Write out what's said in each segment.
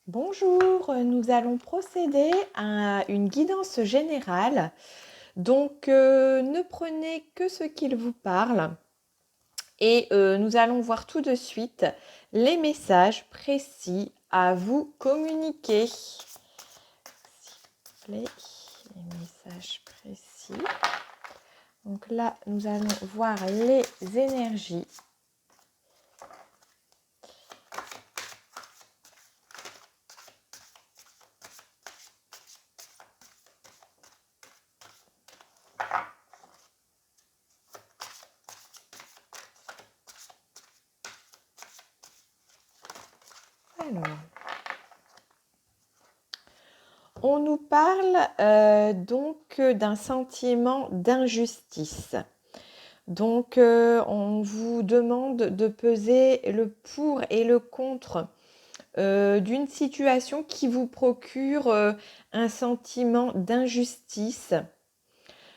Bonjour, nous allons procéder à une guidance générale. Donc, ne prenez que ce qu'il vous parle et nous allons voir tout de suite les messages précis à vous communiquer. S'il vous plaît, les messages précis. Donc là, nous allons voir les énergies. Alors, on nous parle donc d'un sentiment d'injustice. Donc, on vous demande de peser le pour et le contre d'une situation qui vous procure un sentiment d'injustice.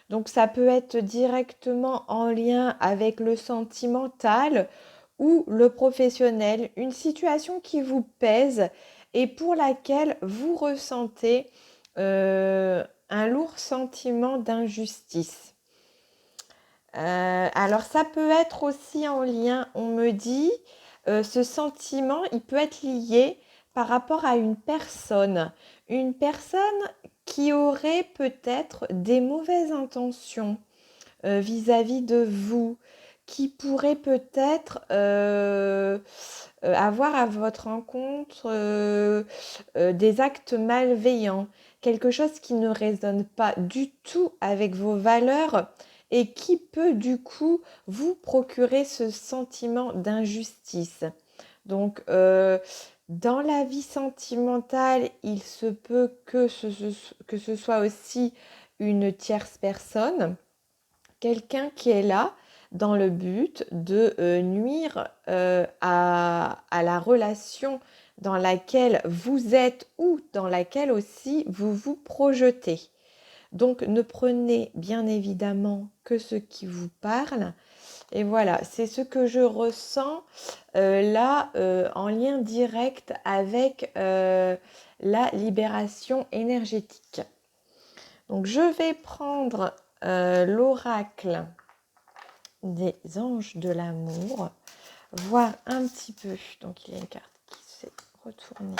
Donc, ça peut être directement en lien avec le sentimental ou le professionnel, une situation qui vous pèse et pour laquelle vous ressentez un lourd sentiment d'injustice. Alors ça peut être aussi en lien, on me dit, ce sentiment, il peut être lié par rapport à une personne qui aurait peut-être des mauvaises intentions vis-à-vis de vous, qui pourrait peut-être avoir à votre rencontre des actes malveillants, quelque chose qui ne résonne pas du tout avec vos valeurs et qui peut du coup vous procurer ce sentiment d'injustice. Donc, dans la vie sentimentale, il se peut que ce soit aussi une tierce personne, quelqu'un qui est là dans le but de nuire à la relation dans laquelle vous êtes ou dans laquelle aussi vous vous projetez. Donc ne prenez bien évidemment que ce qui vous parle. Et voilà, c'est ce que je ressens là en lien direct avec la libération énergétique. Donc je vais prendre l'oracle des anges de l'amour, voir un petit peu. Donc il y a une carte qui s'est retournée.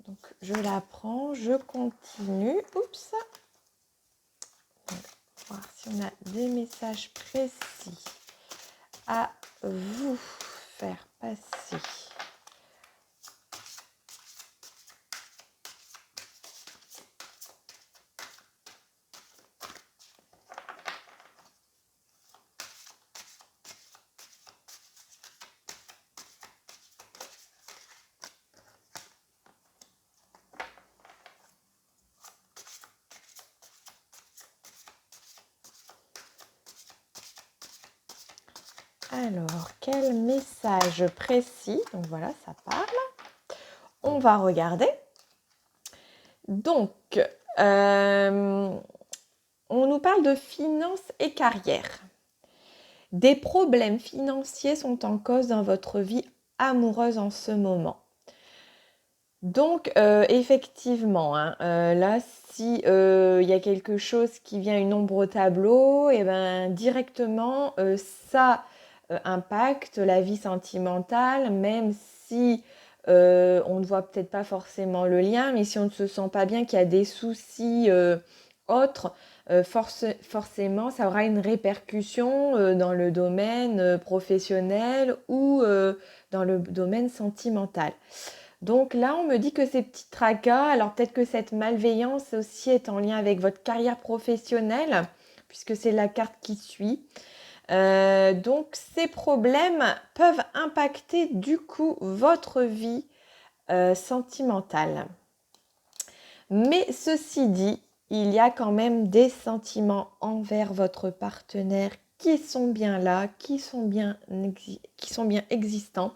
Donc je la prends, je continue. Oups. Donc, voir si on a des messages précis à vous faire passer. Alors, quel message précis? Donc voilà, ça parle. On va regarder. Donc, on nous parle de finances et carrière. Des problèmes financiers sont en cause dans votre vie amoureuse en ce moment. Donc, effectivement, hein, là, si il y a quelque chose qui vient une ombre au tableau, et ben directement, ça impacte la vie sentimentale, même si on ne voit peut-être pas forcément le lien, mais si on ne se sent pas bien, qu'il y a des soucis autres, forcément, ça aura une répercussion dans le domaine professionnel ou dans le domaine sentimental. Donc là, on me dit que ces petits tracas, alors peut-être que cette malveillance aussi est en lien avec votre carrière professionnelle, puisque c'est la carte qui suit. Donc ces problèmes peuvent impacter du coup votre vie sentimentale. Mais ceci dit, il y a quand même des sentiments envers votre partenaire qui sont bien là, qui sont bien existants.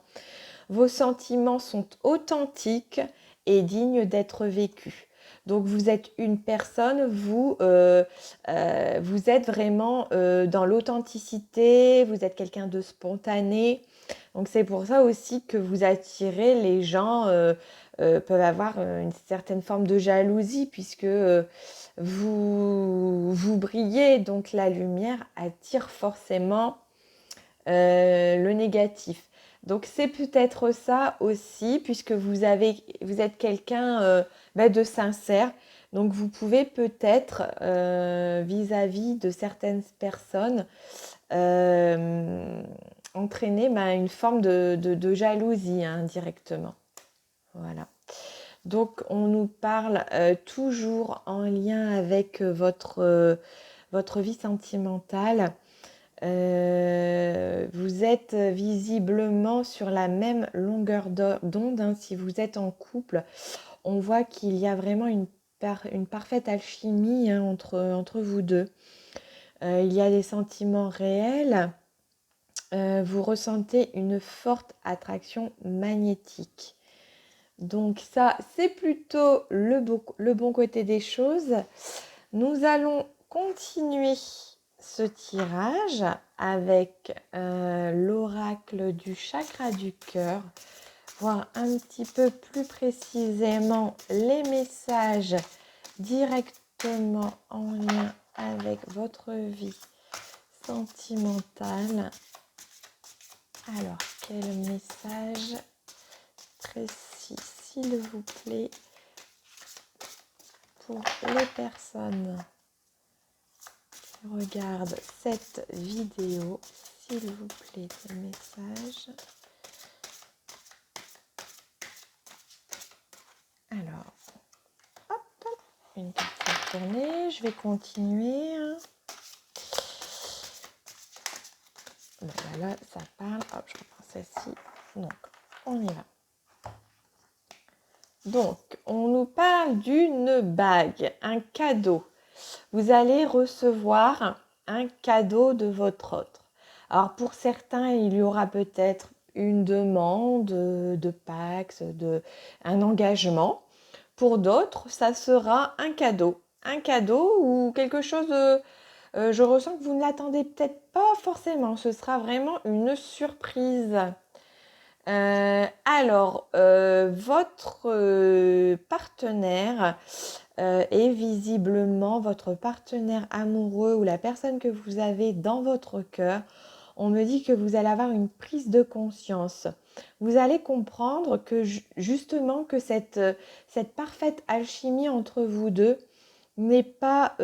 Vos sentiments sont authentiques et dignes d'être vécus. Donc vous êtes une personne, vous êtes vraiment dans l'authenticité, vous êtes quelqu'un de spontané, Donc c'est pour ça aussi que vous attirez les gens, peuvent avoir une certaine forme de jalousie puisque vous brillez, donc la lumière attire forcément le négatif. Donc c'est peut-être ça aussi, puisque vous êtes quelqu'un de sincère. Donc vous pouvez peut-être, vis-à-vis de certaines personnes, euh, entraîner une forme de jalousie indirectement. Voilà. Donc on nous parle toujours en lien avec votre vie sentimentale. Vous êtes visiblement sur la même longueur d'onde, hein. Si vous êtes en couple, on voit qu'il y a vraiment une parfaite alchimie, hein, entre vous deux. Il y a des sentiments réels. Vous ressentez une forte attraction magnétique. Donc ça, c'est plutôt le bon côté des choses. Nous allons continuer ce tirage avec l'oracle du chakra du cœur, voir un petit peu plus précisément les messages directement en lien avec votre vie sentimentale. Alors, quel message précis, s'il vous plaît, pour les personnes qui regardent cette vidéo, s'il vous plaît, des messages. Alors, hop, une carte tournée, je vais continuer. Là, ça parle. Hop, je reprends celle-ci. Donc, on y va. Donc, on nous parle d'une bague, un cadeau. Vous allez recevoir un cadeau de votre autre. Alors, pour certains, il y aura peut-être une demande de Pax, un engagement. Pour d'autres, ça sera un cadeau. Un cadeau ou quelque chose de... je ressens que vous ne l'attendez peut-être pas forcément. Ce sera vraiment une surprise. Votre partenaire est visiblement votre partenaire amoureux ou la personne que vous avez dans votre cœur. On me dit que vous allez avoir une prise de conscience. Vous allez comprendre que justement que cette parfaite alchimie entre vous deux n'est pas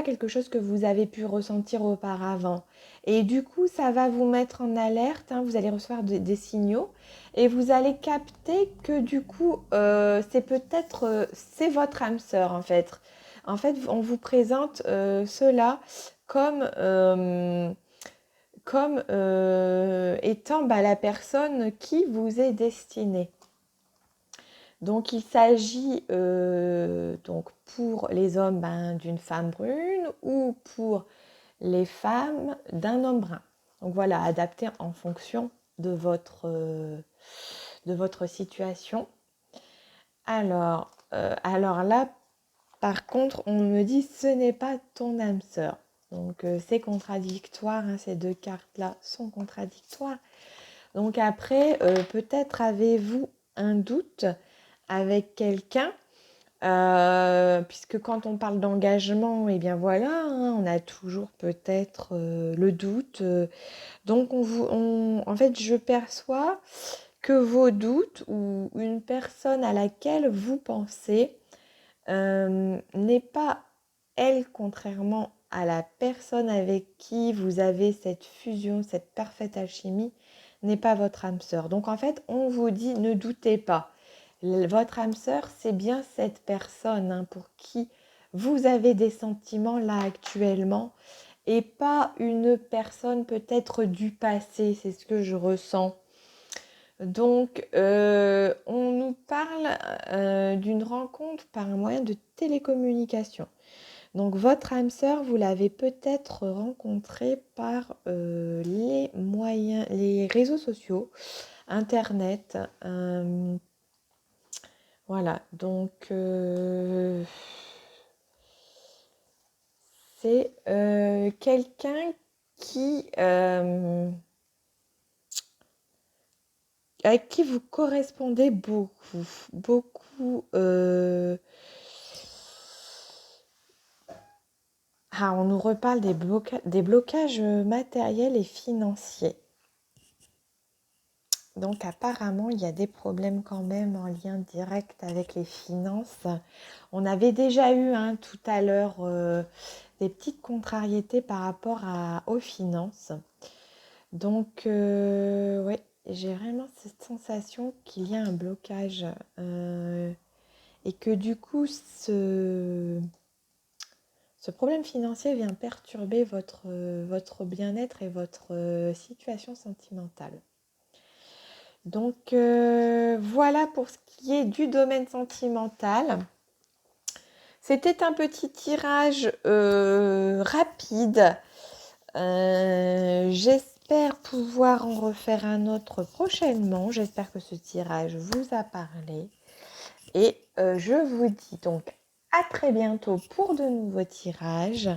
quelque chose que vous avez pu ressentir auparavant. Et du coup, ça va vous mettre en alerte, hein, vous allez recevoir des signaux et vous allez capter que du coup, c'est votre âme sœur en fait. En fait, on vous présente cela comme, étant la personne qui vous est destinée. Donc, il s'agit donc pour les hommes d'une femme brune ou pour les femmes d'un homme brun. Donc voilà, adapté en fonction de votre situation. Alors là, par contre, on me dit ce n'est pas ton âme sœur. Donc c'est contradictoire, hein, ces deux cartes-là sont contradictoires. Donc après, peut-être avez-vous un doute avec quelqu'un, puisque quand on parle d'engagement, eh bien voilà, hein, on a toujours peut-être le doute. Donc en fait, je perçois que vos doutes ou une personne à laquelle vous pensez n'est pas elle, contrairement à la personne avec qui vous avez cette fusion, cette parfaite alchimie, n'est pas votre âme sœur. Donc en fait, on vous dit ne doutez pas. Votre âme sœur, c'est bien cette personne, hein, pour qui vous avez des sentiments là actuellement et pas une personne peut-être du passé, c'est ce que je ressens. Donc, on nous parle d'une rencontre par un moyen de télécommunication. Donc, votre âme sœur, vous l'avez peut-être rencontrée par les réseaux sociaux, Internet. Voilà, donc c'est quelqu'un qui... avec qui vous correspondez beaucoup, beaucoup. Ah, on nous reparle des blocages matériels et financiers. Donc apparemment, il y a des problèmes quand même en lien direct avec les finances. On avait déjà eu tout à l'heure des petites contrariétés par rapport aux finances. Donc ouais, j'ai vraiment cette sensation qu'il y a un blocage et que du coup, ce problème financier vient perturber votre bien-être et votre situation sentimentale. Donc voilà pour ce qui est du domaine sentimental. C'était un petit tirage rapide. J'espère pouvoir en refaire un autre prochainement. J'espère que ce tirage vous a parlé. Et je vous dis donc à très bientôt pour de nouveaux tirages.